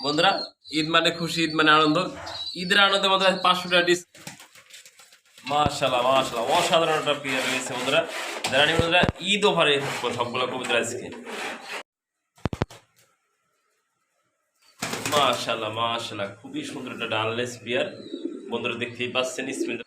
বন্ধুরা ঈদ মানে খুশি, ঈদ মানে আনন্দ। ঈদের আনন্দে বন্ধুরা 500 টাকা ডিসকাউন্ট। মাশাআল্লাহ মাশাআল্লাহ, অসাধারণ একটা পেয়ার রয়েছে বন্ধুরা। যারা নিয়ে বন্ধুরা ঈদ অফারে সবগুলো কবিতা আজকে। মাশাআল্লাহ মাশাআল্লাহ, খুবই সুন্দর একটা ডানলেস পেয়ার বন্ধুরা, দেখতেই পাচ্ছেন। স্মেল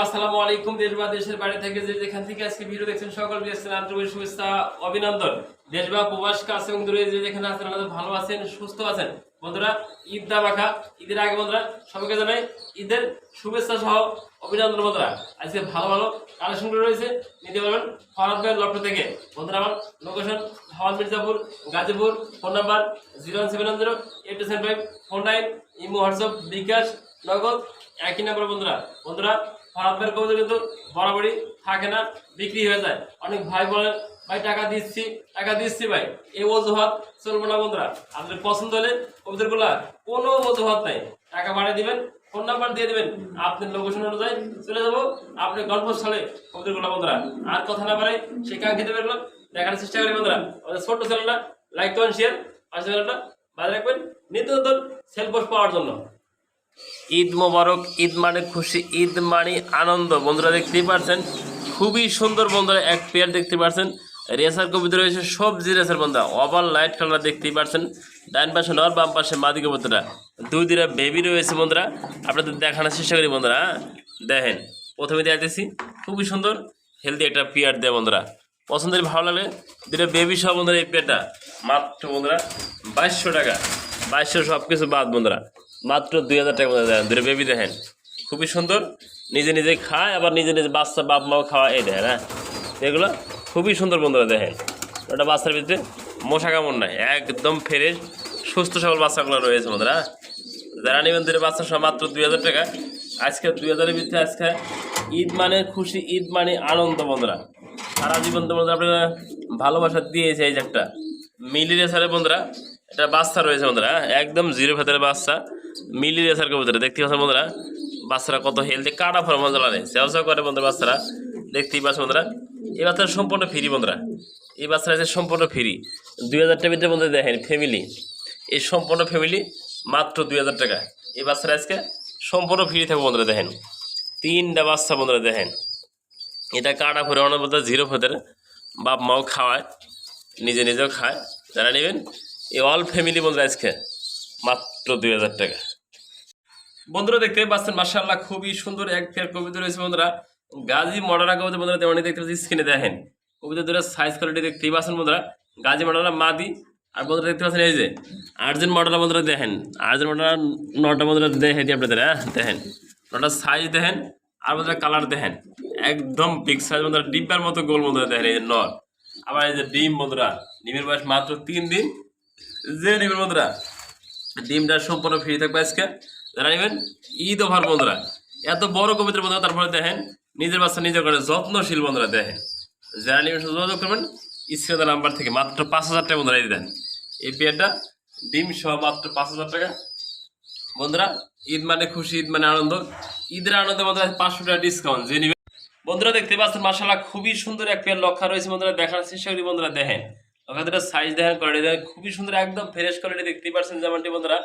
আসসালামু আলাইকুম। দেশ বা দেশের বাইরে থেকে যেখান থেকে আজকে ভিডিও দেখছেন সকল আন্তরিক শুভেচ্ছা অভিনন্দন। দেশ বা প্রবাস কাছে এবং দূরে যেখানে আছেন আমাদের ভালো আছেন, সুস্থ আছেন বন্ধুরা। ঈদ দা মাখা ঈদের আগে বন্ধুরা সবাইকে জানাই ঈদের শুভেচ্ছা সহ অভিনন্দন বন্ধুরা। আজকে ভালো ভালো কালেকশন রয়েছে, নিতে পারবেন ফরাদ ভাইয়ের লক্ষ্য থেকে বন্ধুরা। আমার লোকেশন হাওয়াল Mirzapur Gazipur. Phone number 01700-827549। Imo WhatsApp bKash Nagad একই নাম্বার বন্ধুরা। বন্ধুরা ফরাদ ভাইয়ের কবিতা কিন্তু বরাবরই থাকে না, বিক্রি হয়ে যায়। অনেক ভাই বলেন ভাই টাকা দিচ্ছি ভাই, এই অজুহাত চলবো না বন্ধুরা। আপনাদের পছন্দ হলে কবিতাগুলা কোনো অজুহাত নাই, টাকা বাড়িয়ে দিবেন, ফোন নাম্বার দিয়ে দিবেন, আপনার লোকেশন অনুযায়ী চলে যাবো আপনি গল্পস্থলে কবিতাগুলা বন্ধুরা। আর কথা না পারে সেই কাঙ্ক্ষিত বেরোলো দেখার চেষ্টা করি বন্ধুরা। আমাদের ছোট্ট চ্যানেলটা লাইক করেন, শেয়ার, পাশে চ্যানেলটা বাজে রাখবেন নিত্য নতুন সেল পোস্ট পাওয়ার জন্য। ঈদ মোবারক, ঈদ মানে খুশি, ঈদ মানে আনন্দ বন্ধুরা। দেখতেই পাচ্ছেন খুবই সুন্দর বন্ধুরা এক পেয়ার দেখতে পাচ্ছেন। রেসার কবিতা রয়েছে সবজি রেসার বন্ধুরা, ওভার লাইট কালার দেখতেই পাচ্ছেন। ডান পাশে নর, বাম পাশে মাদি কবিতাটা, দুই দিরা বেবি রয়েছে বন্ধুরা। আপনাদের দেখানোর চেষ্টা করি বন্ধুরা। দেখেন প্রথমে দেখতেছি খুবই সুন্দর হেলদি একটা পেয়ার দেয় বন্ধুরা। পছন্দের ভালো লাগলে দুটো বেবি সহ বন্ধুরা। এই পেয়ারটা মাত্র বন্ধুরা 2200 টাকা, 2200 সব কিছু বাদ বন্ধুরা, মাত্র 2000 টাকা মধ্যে দেখেন। দুটো বেবি দেখেন খুবই সুন্দর, নিজে নিজে খায় আবার নিজে নিজে বাচ্চা বাপ মাও খাওয়া, এই দেখেন। হ্যাঁ এগুলো খুবই সুন্দর বন্ধুরা। দেখেন ওটা বাচ্চার ভিতরে মশা কামড় নাই, একদম ফ্রেশ সুস্থ সবল বাচ্চাগুলো রয়েছে বন্ধুরা। যারা নেবেন দুটো বাচ্চা সব মাত্র 2000 টাকা। আজকে 2000-এর ভিতরে আজকে ঈদ মানে খুশি, ঈদ মানে আনন্দ বন্ধুরা। সারা জীবন তো বন্ধুরা আপনারা ভালোবাসা দিয়েছে। এই যে একটা মিলি রেসারের বন্ধুরা এটা বাচ্চা রয়েছে বন্ধুরা, একদম জিরো ভেতরে বাচ্চা মিলি রেসার কবুতর দেখতে পাচ্ছেন বন্ধুরা। বাচ্চারা কত হেলদি, কাটা ফর্ম মজা নেই, সেওসা করে বন্ধুরা বাচ্চারা, দেখতেই পাচ্ছেন বন্ধুরা। এই বাচ্চারা সম্পূর্ণ ফ্রি বন্ধুরা, এই বাচ্চারা আছে সম্পূর্ণ ফ্রি। 2000 টাকার ভিতরে বন্ধুরা দেখেন ফ্যামিলি, এই সম্পূর্ণ ফ্যামিলি মাত্র 2000 টাকা। এই বাচ্চারা আজকে সম্পূর্ণ ফ্রি থাকবে বন্ধুরা। দেখেন তিনটা বাচ্চা বন্ধুরা, দেখেন এটা কাটা ফরে অনেক বলতে জিরো ভেতর, বাপ মাও খাওয়ায়, নিজে নিজেও খায়। যারা নেবেন এই অল ফ্যামিলি বন্ধুরা আজকে মাত্র 2000 টাকা বন্ধুরা। দেখতে পাচ্ছেন মাশাআল্লাহ খুবই সুন্দর এক পেয়ার কবিতা রয়েছে বন্ধুরা। গাজী মডার্না কবিতা বন্ধুরা তেমনি দেখতে পাচ্ছি স্ক্রিনে দেখেন। কবিতা দুটো সাইজ কোয়ালিটি দেখতেই পাচ্ছেন বন্ধুরা। গাজী মডার্না মাদি, আর বন্ধুরা দেখতে পাচ্ছেন এই যে আর্জেন্ট মডার্না বন্ধুরা। দেখেন আর্জেন্ট মডার্না নটা বন্ধুরা দেখে দিই আপনাদের। হ্যাঁ দেখেন নটা সাইজ দেখেন, আর বন্ধুরা কালার দেখেন একদম বিগ সাইজ বন্ধুরা, ডিব্বার মতো গোল বন্ধুরা। দেখেন এই যে নর, আবার এই যে ডিম বন্ধুরা, ডিমের বয়স মাত্র 3 দিন। যে ডিমের বন্ধুরা ডিমটা সম্পূর্ণ ফ্রি থাকবে আজকে। যারা নেবেন ঈদ অফার বন্ধুরা, এত বড় কবিতার বন্ধুরা। তারপরে দেখেন নিজের বাচ্চা নিজের করে যত্নশীল বন্ধুরা। দেখেন যারা নেবেন যোগাযোগ করবেন স্ক্রিনে নাম্বার থেকে। মাত্র 5000 টাকা বন্ধুরা এই দেন এই পেয়ারটা, ডিম সহ মাত্র 5000 টাকা বন্ধুরা। ঈদ মানে খুশি, ঈদ মানে আনন্দ। ঈদের আনন্দে বন্ধুরা 500 টাকা ডিসকাউন্ট যে নিবেন বন্ধুরা। দেখতে পাচ্ছেন মাশাআল্লাহ খুবই সুন্দর এক পেয়ার লক্ষা রয়েছে বন্ধুরা। দেখার চেষ্টা করি বন্ধুরা। দেখেন লক্ষাটা সাইজ দেখেন, কোয়ালিটি দেখেন খুবই সুন্দর, একদম ফ্রেশ কোয়ালিটি দেখতেই পাচ্ছেন যেমনটি বন্ধুরা।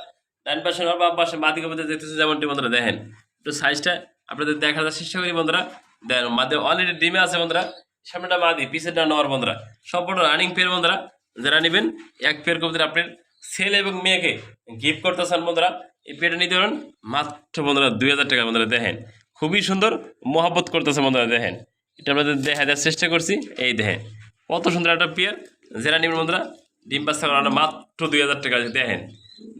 ডান পাশে আর বাম পাশে মাদি কবিতা দেখতেছেন যেমনটি বন্ধুরা। দেখেন একটু সাইজটা আপনাদের দেখার চেষ্টা করি বন্ধুরা। দেখেন মাদি অলরেডি ডিমে আছে বন্ধুরা, সামনেটা মাদি পিছেরটা নর বন্ধুরা, সম্পূর্ণ রানিং পেয়ার বন্ধুরা। যারা নেবেন এক পেয়ার কবিতা আপনার ছেলে এবং মেয়েকে গিফট করতে চান বন্ধুরা, এই পেয়ারটা নিতে পারেন মাত্র বন্ধুরা 2000 টাকা বন্ধুরা। দেখেন খুবই সুন্দর মহব্বত করতেছে বন্ধুরা। দেখেন এটা আপনাদের দেখা দেওয়ার চেষ্টা করছি। এই দেখেন কত সুন্দর একটা পেয়ার। যারা নেবেন বন্ধুরা ডিম বাচ্চা করানো মাত্র 2000 টাকা। দেখেন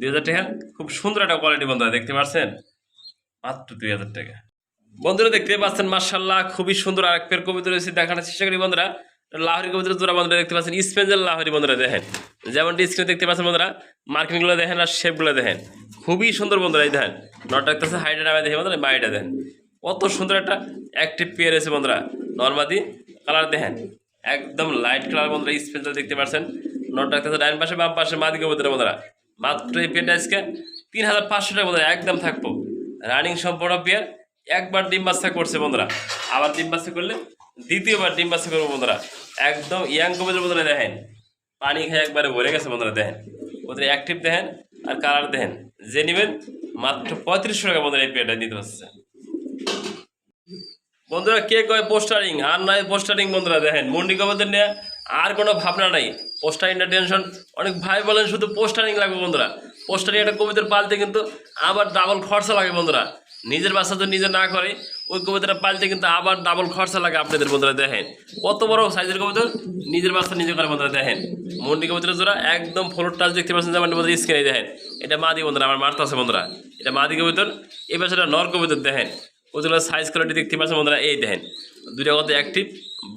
2000 টাকা, খুব সুন্দর একটা কোয়ালিটি বন্ধুরা, দেখতে পাচ্ছেন মাত্র 2000 টাকা বন্ধুরা। দেখতে পাচ্ছেন মাশাআল্লাহ খুবই সুন্দর আরেক পেয়ার কবিতা রয়েছে, দেখানোর চেষ্টা করি বন্ধুরা। লাহোরি কবিতা জোড়া বন্ধুরা দেখতে পাচ্ছেন, স্পেঞ্জেল লাহোরি বন্ধুরা। দেখেন যেমনটি স্ক্রিনে দেখতে পাচ্ছেন বন্ধুরা, মার্কিংগুলো দেখেন আর শেপগুলো দেখেন খুবই সুন্দর বন্ধুরা। এই দেখেন নটা দেখতেছে হাইটে নামে দেখে বন্ধুরা, বাড়িটা দেখেন কত সুন্দর একটা অ্যাক্টিভ পেয়ার আছে বন্ধুরা। নর্মাদি কালার দেখেন একদম লাইট কালার বন্ধুরা। স্পেঞ্জেল দেখতে পাচ্ছেন নটা দেখতেছে ডাইন পাশে বাম পাশে মাদি কবিতা বন্ধুরা। মাত্র এই পেয়ারটা আজকে 3500 টাকা বন্ধুরা একদম থাকবো। রানিং সম্পূর্ণ পেয়ার একবার ডিম বাচ্চা করছে বন্ধুরা, আবার ডিম বাচ্চা করলে দ্বিতীয়বার ডিম বাচ্চা করবো বন্ধুরা। একদম ইয়াং কবুতর বন্ধুরা দেখেন, পানি খেয়ে একবারে ভরে গেছে বন্ধুরা। দেখেন ওদের অ্যাক্টিভ দেখেন আর কালার দেখেন। যে নেবেন মাত্র 3500 টাকা বন্ধুরা এই পেয়ারটা দিতে পারছে বন্ধুরা। কে কয় পোস্টারিং আর নয় পোস্টারিং বন্ধুরা, দেখেন মুন্ডি কবুতর নিয়ে আর কোনো ভাবনা নাই। পোস্টারিংটা টেনশন, অনেক ভাই বলেন শুধু পোস্টারিং লাগবে বন্ধুরা। পোস্টারিং একটা কবুতর পালতে কিন্তু আবার ডাবল খরচা লাগে বন্ধুরা। নিজের বাচ্চা তো নিজে না করে, ওই কবুতরটা পালতে কিন্তু আবার ডাবল খরচা লাগে আপনাদের বন্ধুরা। দেখেন কত বড় সাইজের কবুতর, নিজের বাচ্চা নিজে করে বন্ধুরা। দেখেন মুন্ডি কবুতরের জোড়া একদম ফ্লোর টাচ দেখতে পাচ্ছেন যেমন বন্ধুরা স্ক্রিনে। দেখেন এটা মাদি বন্ধুরা, আমার মারতে আছে বন্ধুরা, এটা মাদি কবুতর। এই পাশে নর কবুতর দেখেন, ওগুলোর সাইজ কোয়ালিটি দেখতে পাচ্ছেন বন্ধুরা। এই দেখেন দুইটা কত অ্যাক্টিভ,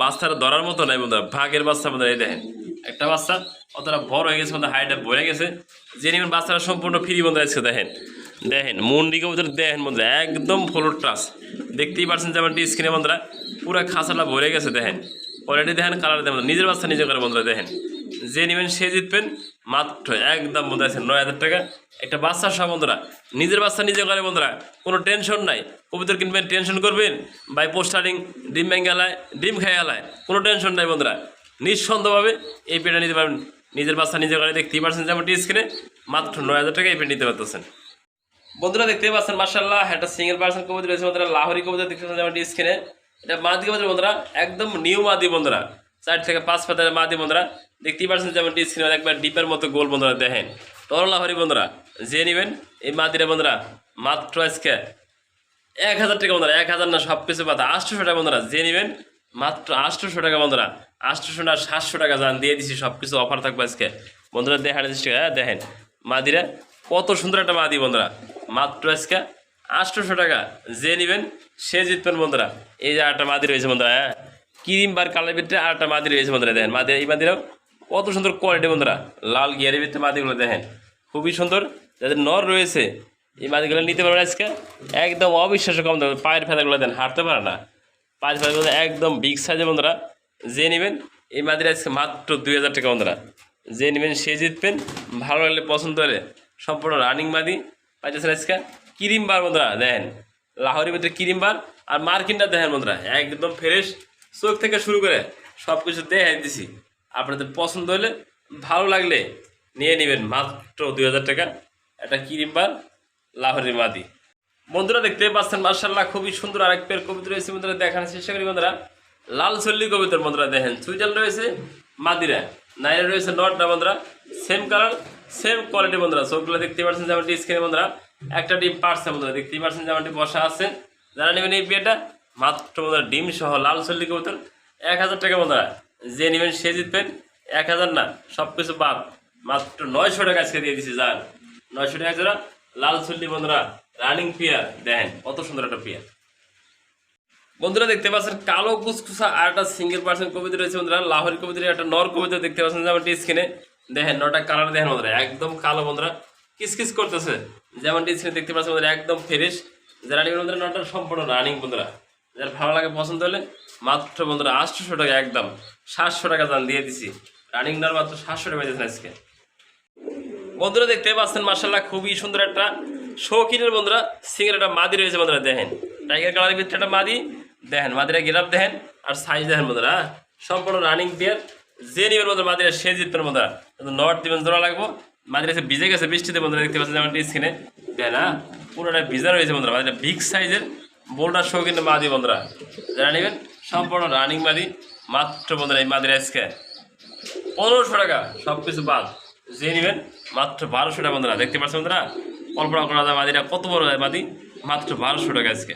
বাচ্চারা ধরার মতো নাই বন্ধুরা, ভাগের বাচ্চা বন্ধুরা। এই দেখেন একটা বাচ্চা অতটা বড় হয়ে গেছে বন্ধুরা, হাইটটা ভরে গেছে। যে নিবেন বাচ্চারা সম্পূর্ণ ফ্রি বন্ধুরা আজকে। দেখেন দেখেন মুন্ডি কবুতর দেখেন বন্ধুরা, একদম ফ্লোর টাচ দেখতেই পাচ্ছেন যেমন স্ক্রিনে বন্ধুরা, পুরো খাঁচাটা ভরে গেছে। দেখেন কোয়ালিটি দেখেন, কালার দেখেন, নিজের বাচ্চা নিজে করে বন্ধুরা। দেখেন যে নেবেন সে জিতবেন মাত্র একদম বন্ধুরা আছে 9000 টাকা একটা বাচ্চা সহ বন্ধুরা। নিজের বাচ্চা নিজে করে বন্ধুরা, কোনো টেনশন নাই। কবুতর কিনবেন টেনশন করবেন বাই পোস্টারিং ডিম ভেঙে এলায় ডিম খেয়ে এলায়, কোনো টেনশন নাই বন্ধুরা। নিঃসন্দেহভাবে এই পেটা নিতে পারবেন, নিজের বাচ্চা নিজে করে। দেখতেই পাচ্ছেন যেমন স্ক্রিনে মাত্র 9000 টাকা এই পেট নিতে পারতেছেন বন্ধুরা। দেখতেই পাচ্ছেন মাশাআল্লাহ একটা সিঙ্গেল পার্সেন্ট কবুতর রয়েছে বন্ধুরা, লাহোরি কবুতর দেখতে পাচ্ছেন যেমন স্ক্রিনে। এটা মাদি কবুতর বন্ধুরা, একদম নিউ মাদি বন্ধুরা, 4 থেকে 5 পাতার মাদি বন্ধুরা। দেখতেই পাচ্ছেন যেমন স্ক্রিনে একবার ডিপের মতো গোল বন্ধুরা। দেখেন টর লাহোরি বন্ধুরা, যে নেবেন এই মাদিরা বন্ধুরা মাত্র আজকে 1000 টাকা বন্ধুরা। 1000 না সব কিছু পাতা 800 টাকা বন্ধুরা। যে নেবেন মাত্র 800 টাকা বন্ধুরা, 800 না 700 টাকা জান দিয়ে দিছি, সব কিছু অফার থাকবে আজকে বন্ধুরা। দেখার চেষ্টা দেখেন মাদিরা কত সুন্দর একটা মাদি বন্ধুরা, মাত্র আজকে 800 টাকা। যে নেবেন সে জিতবেন বন্ধুরা। এই যে আরেকটা মাদি রয়েছে বন্ধুরা, হ্যাঁ ক্রিম বার কালার ভিতরে আরেকটা মাদি রয়েছে বন্ধুরা। দেখেন মাদি, এই মাদিরাও কত সুন্দর কোয়ালিটি বন্ধুরা, লাল গিয়ারের ভিতরে মাদিগুলো দেখেন খুবই সুন্দর। যাদের নর রয়েছে এই মাদিগুলো নিতে পারবেন আজকে একদম অবিশ্বাস্য কম দামে। পায়ের ফেদাগুলো দেন হাঁটতে পারে না, পায়ের ফেদাগুলো একদম বিগ সাইজে বন্ধুরা। যে নেবেন এই মাদিরা আজকে মাত্র 2000 টাকা বন্ধুরা। যে নেবেন সে জিতবেন, ভালো লাগলে পছন্দ হলে সম্পূর্ণ রানিং মাদি পাইতেছেন আজকে। ক্রিম বার বন্ধুরা, দেখেন লাহোরের ভিতরে ক্রিম বার আর মার্কিনটা দেখেন বন্ধুরা, একদম ফ্রেশ, চোখ থেকে শুরু করে সব কিছু দেখাই দিছি। আপনাদের পছন্দ হলে ভালো লাগলে নিয়ে নেবেন মাত্র 2000 টাকা একটা ক্রিম বার লাহোরের মাদি বন্ধুরা। দেখতে পাচ্ছেন মাশাআল্লাহ খুবই সুন্দর আরেক পেয়ার কবুতর রয়েছে বন্ধুরা, দেখানোর চেষ্টা করি বন্ধুরা। লাল চল্লি কবুতর বন্ধুরা, দেখেন সুইটাল রয়েছে মাদিরা, নাইরা রয়েছে নটটা বন্ধুরা। সেম কালার সেম কোয়ালিটি বন্ধুরা। সবগুলো দেখতে পাচ্ছেন যেমনটি স্ক্রিনে বন্ধুরা, একটা ডিম পারছে বন্ধুরা, দেখতেই পাচ্ছেন যেমনটি বসা আছে। যারা নেবেন এই পেয়ারটা মাত্র বন্ধুরা ডিম সহ লাল চল্লি কবুতর 1000 টাকা বন্ধুরা। যে নেবেন সে জিতবেন, 1000 না সব কিছু বাদ মাত্র 900 টাকা আজকে দিয়ে দিচ্ছি। যান 900 টাকা জোড়া লাল চল্লি বন্ধুরা, রানিং পেয়ার। দেখেন কত সুন্দর একটা পেয়ার বন্ধুরা। দেখতে পাচ্ছেন কালো কুচকুচা আর একটা সিঙ্গেল পার্সেন্ট কবিতা রয়েছে বন্ধুরা, লাহোরি কবিতার একটা নর কবিতা দেখতে পাচ্ছেন যেমনটি স্ক্রিনে। দেখেন নটা কালার দেখেন বন্ধুরা, একদম কালো বন্ধুরা, কিসকিস করতেছে যেমনটি স্ক্রিনে দেখতে পাচ্ছেন বন্ধুরা, একদম ফ্রেশ। যারা নেবেন বন্ধুরা নটা সম্পূর্ণ রানিং বন্ধুরা। যার ভালো লাগে পছন্দ হলে মাত্র বন্ধুরা 800 টাকা, একদম 700 টাকা দাম দিয়ে দিছি। রানিং নর মাত্র 700 টাকা দিয়েছেন আজকে বন্ধুরা। দেখতে পাচ্ছেন মাশাআল্লাহ খুবই সুন্দর একটা শৌখিনের বন্ধুরা সিঙ্গেল একটা মাদি রয়েছে বন্ধুরা। দেখেন টাইগার কালারের ভিতরে একটা মাদি, দেখেন মাদিরা গেরাপ দেখেন আর সাইজ দেখেন বন্ধুরা, সম্পূর্ণ রানিং পেয়ার। যে নিবেন বন্ধুরা মাদিরা সে জিতবেন বন্ধুরা। নট দিবেন জোড়া লাগবো, মাদিরা এসে ভিজে গেছে বৃষ্টিতে বন্ধুরা, দেখতে পাচ্ছেন যেমন স্ক্রিনে। দেখেন না পুরোটা ভিজা রয়েছে বন্ধুরা, মাদিরা বিগ সাইজের বোল্ডার শৌখিনের মাদি বন্ধুরা। যারা নেবেন সম্পূর্ণ রানিং মাদি মাত্র বন্ধুরা এই মাদিরা আজকে 1500 টাকা সব কিছু বাদ। যে নেবেন মাত্র 1200 টাকা বন্ধুরা। দেখতে পাচ্ছেন বন্ধুরা কল্পনা করা যায় মাদিরা কত বড় মাদি, মাত্র 1200 টাকা আজকে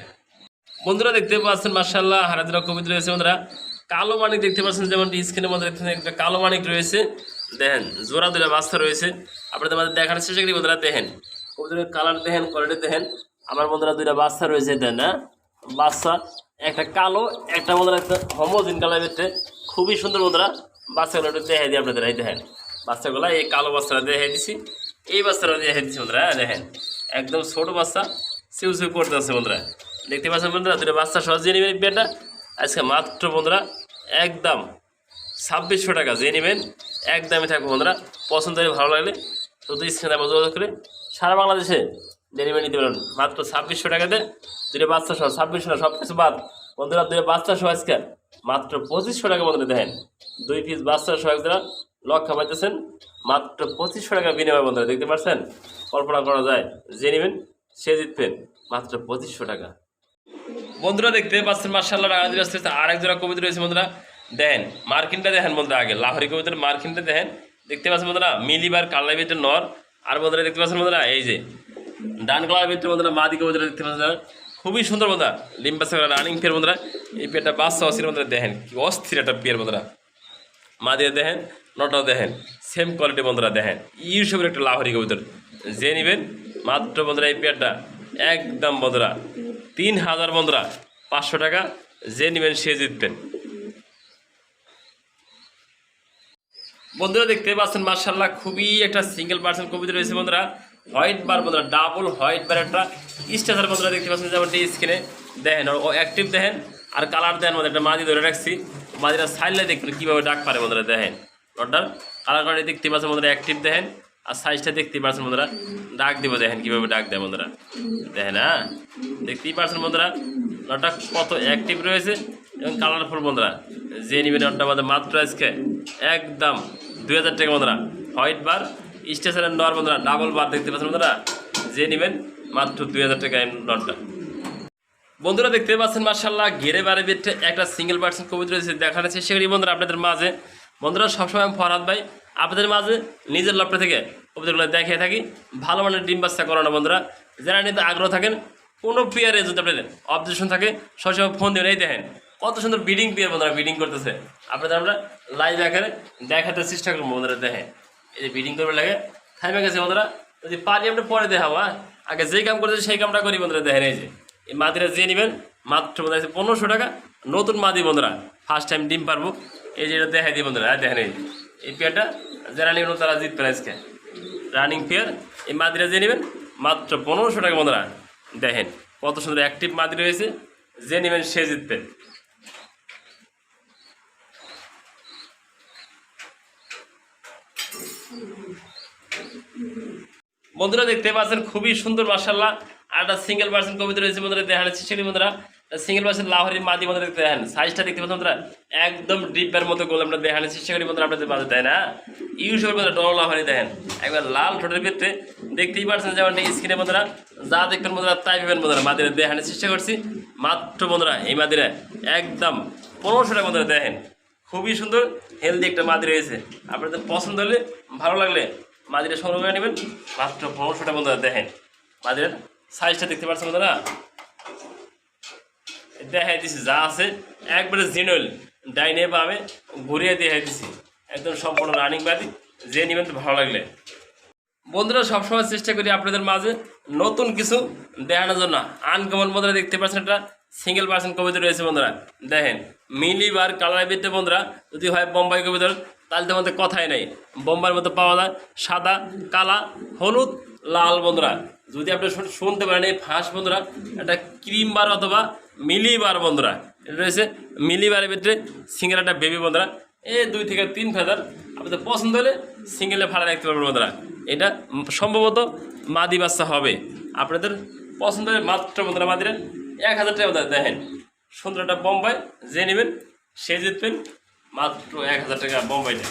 বন্ধুরা। দেখতে পাচ্ছেন মাশাআল্লাহ হারাদিরা কবিতা রয়েছে বন্ধুরা, কালো মানিক দেখতে পাচ্ছেন যেমন স্ক্রিনের মধ্যে দেখতে একটা কালো মানিক রয়েছে। দেখেন জোড়া দুটা বাচ্চা রয়েছে, আপনাদের মাঝে দেখার চেষ্টা করি বন্ধুরা। দেখেন কবিতার কালার দেখেন, কোয়ালিটি দেখেন। আমার বন্ধুরা দুইটা বাচ্চা রয়েছে, দেন না বাচ্চা একটা কালো একটা বন্ধুরা একটা হোমোজিন কালার ভিতরে খুবই সুন্দর বন্ধুরা। বাচ্চাগুলো একটু দেখাই দিই আপনাদের, এই দেখেন বাচ্চাগুলো, এই কালো বাচ্চাটা দেখাই দিছি, এই বাচ্চাটা দেখাই দিচ্ছি বন্ধুরা। দেখেন একদম ছোট বাচ্চা সিউ সিউ করতে আছে বন্ধুরা। দেখতে পাচ্ছেন বন্ধুরা দুটো বাচ্চা সহজে নেবেন পেয়ারটা আজকে মাত্র বন্ধুরা একদম 2600 টাকা। যে নেবেন একদমই থাকবে বন্ধুরা। পছন্দ হলে ভালো লাগলে শুধু স্ক্রিনে যোগাযোগ করে সারা বাংলাদেশে ডেলিভারি নিতে পারেন মাত্র 2600 টাকাতে। দুটো বাচ্চা সহ 2600 না, সব কিছু বাদ বন্ধুরা, দুটো বাচ্চা সহ আজকে মাত্র 2500 টাকা বন্ধুরা দেখেন। 2 পিস বাচ্চা সহ একজোড়া লক্ষা পাইতেছেন মাত্র 2500 টাকা বিনিময় বন্ধুরা, দেখতে পাচ্ছেন? কল্পনা করা যায়, যে নেবেন সে জিতবেন মাত্র 2500 টাকা। বন্ধুরা দেখতে পাচ্ছেন মার্শাল্লাহ আর এক জোড়া কবিতা রয়েছে বন্ধুরা, দেখেন মার্কিনটা দেখেন বন্ধুরা, আগে লাহোরি কবিতার মার্কিনটা দেখেন, দেখতে পাচ্ছেন বন্ধুরা মিলিবার কালার ভিতরে নর, আর বন্ধুরা দেখতে পাচ্ছেন বন্ধুরা এই যে ডান কালার ভিতরে বন্ধুরা মাদি কবিতা দেখতে পাচ্ছেন, খুবই সুন্দর বন্ধুরা, লিম্বাস রানিং পেয়ার বন্ধুরা। এই পেয়ারটা বাচ্চা অস্থির বন্ধুরা, দেখেন কি অস্থির একটা পেয়ার বন্ধুরা, মাদিয়া দেখেন নটাও দেখেন সেম কোয়ালিটি বন্ধুরা, দেখেন ইউসবের একটা লাহোরি কবিতর, যে নেবেন মাত্র বন্ধুরা এই পেয়ারটা একদম বন্ধুরা 3000 বন্ধুরা 500 টাকা, যে নেবেন সে জিতবেন। বন্ধুরা দেখতে পাচ্ছেন মার্শাল্লাহ খুবই একটা সিঙ্গেল পার্সেন্ট কবিতা রয়েছে বন্ধুরা, হোয়াইট বার বন্ধুরা, ডাবল হোয়াইট বার একটা স্ট্রাচার বন্ধুরা, দেখতে পাচ্ছেন যেমন স্ক্রিনে দেখেন ও অ্যাক্টিভ দেখেন, আর কালার দেন মধ্যে একটা মাদি ধরে রাখছি, মাদিরা সাইডলে দেখবেন কীভাবে ডাক পারে বন্ধুরা, দেখেন নটার কালার কালার দেখতে পাচ্ছেন বন্ধুরা অ্যাক্টিভ দেখেন, আর সাইজটা দেখতেই পাচ্ছেন বন্ধুরা, ডাক দিব দেখেন কীভাবে ডাক দেয় বন্ধুরা, দেখেন হ্যাঁ দেখতেই পাচ্ছেন বন্ধুরা নটা কত অ্যাক্টিভ রয়েছে এবং কালারফুল বন্ধুরা, যে নেবেন নটা আমাদের মাত্র আজকে একদম 2000 টাকা বন্ধুরা, হোয়াইট বার স্টেশনের নর বন্ধুরা, ডাবল বার দেখতে পাচ্ছেন বন্ধুরা, যে নেবেন মাত্র 2000 টাকা এই নটটা। বন্ধুরা দেখতে পাচ্ছেন মার্শাল্লাহ ঘেরে বারে বেটে একটা সিঙ্গেল পার্সেন্ট কবিতা রয়েছে দেখানো চেষ্টা করি বন্ধুরা আপনাদের মাঝে। বন্ধুরা সবসময় ফরহাদ ভাই আপনাদের মাঝে নিজের লপটা থেকে কবিতাগুলো দেখিয়ে থাকি, ভালো মানের ডিম বাচ্চা করানো বন্ধুরা, যারা নিতে আগ্রহ থাকেন কোনো পেয়ারে যদি আপনাদের অবজেকশন থাকে সবসময় ফোন দেবেন। এই দেখেন কত সুন্দর বিডিং পেয়ার বন্ধুরা, বিডিং করতেছে, আপনাদের আমরা লাইভ আকারে দেখাতে চেষ্টা করবো বন্ধুরা, দেখেন এই যে বিডিং করবে লাগে থাইমে গেছে বন্ধুরা, যদি পারি আমরা পরে দেখাবো, আগে যেই কাম করতেছে সেই কামটা করি বন্ধুরা, দেখেন এই যে এই মাদিরা যে নেবেন মাত্র বন্ধুরা 1500 টাকা, নতুন মাদি বন্ধুরা ফার্স্ট টাইম ডিম পারবো, এই যে এটা দেখাই দিই বন্ধুরা, দেখেন এই পেয়ারটা যারা নেবেন তারা জিতবেন আজকে, রানিং পেয়ার এই মাদিরা যে নেবেন মাত্র 1500 টাকা বন্ধুরা, দেখেন কত সুন্দর অ্যাক্টিভ মাদি রয়েছে, যে নেবেন সে জিতবেন। বন্ধুরা দেখতে পাচ্ছেন খুবই সুন্দর মার্শাল্লাহ আর একটা সিঙ্গেল পার্সেন্ট কবিতা রয়েছে বন্ধুরা, দেখানো চেষ্টা বন্ধুরা, সিঙ্গেল পার্সেন্ট লাহোরি মাদি বন্ধুরা দেখতে দেখেন, সাইজটা দেখতে পাচ্ছেন বন্ধুরা একদম ডিপের মতো গোল আমরা দেখানোর চেষ্টা করি বন্ধুরা আপনাদের মাঝে, তাই না? ইউসবের বন্ধুরা ডল লাহোরি দেখেন একবার লাল ঠোঁটের ভিতরে, দেখতেই পাচ্ছেন যেমন স্ক্রিনে বন্ধুরা যা দেখবেন বন্ধুরা তাই পাবেন বন্ধুরা, মাদিরা দেখানোর চেষ্টা করছি মাত্র বন্ধুরা এই মাদিরা একদম 1500 টাকা বন্ধুরা, দেখেন খুবই সুন্দর হেলদি একটা মাদি রয়েছে, আপনাদের পছন্দ হলে ভালো লাগলে মাদিরা সংগ্রহ করে নেবেন মাত্র 1500 টাকা বন্ধুরা, দেখেন মাদিরার সাইজটা দেখতে পাচ্ছেন বন্ধুরা, দেখাই দিছি যা আছে একবারে জেনুইন, ডাইনে বামে ঘুরিয়ে দেখাই দিছি একদম সম্পূর্ণ রানিং বাদি, যে নেবেন তো ভালো লাগলে। বন্ধুরা সবসময় চেষ্টা করি আপনাদের মাঝে নতুন কিছু দেখানোর জন্য, আনকমন বন্ধুরা দেখতে পাচ্ছেন একটা সিঙ্গেল পার্সেন্ট কবিতা রয়েছে বন্ধুরা, দেখেন মিলিবার কালার ভিতরে বন্ধুরা, যদি হয় বোম্বাই কবিতার তাহলে তো আমাদের কথাই নাই, বোম্বাইয়ের মতো পাওয়া যায় সাদা কালা হলুদ লাল বন্ধুরা, যদি আপনি শুনতে পারেন এই ফাঁস বন্ধুরা একটা ক্রিম বার অথবা মিলিবার বন্ধুরা, এটা রয়েছে মিলিবারের ভিতরে সিঙ্গেল একটা বেবি বন্ধুরা, এই 2 থেকে 3 ফেদার আপনাদের পছন্দ হলে সিঙ্গেলে ভাড়া রাখতে পারবেন বন্ধুরা, এটা সম্ভবত মাদি বাচ্চা হবে, আপনাদের পছন্দ হলে মাত্র বন্ধুরা মাদিরা 1000 টাকা বন্ধুরা, দেখেন সুন্দর একটা বোম্বাই, যে নেবেন সে জিতবেন মাত্র 1000 টাকা বোম্বাইটা।